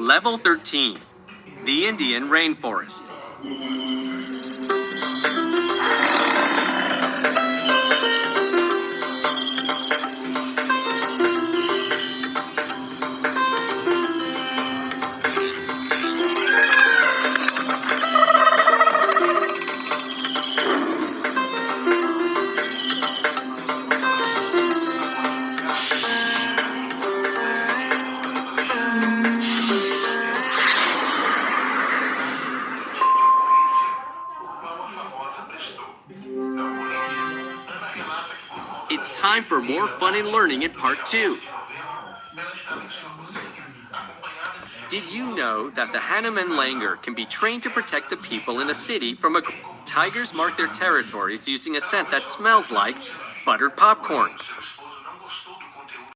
Level 13, the Indian Rainforest. It's time for more fun and learning in part 2. Did you know that the Hanuman langur can be trained to protect the people in a city from a... Tigers mark their territories using a scent that smells like buttered popcorn.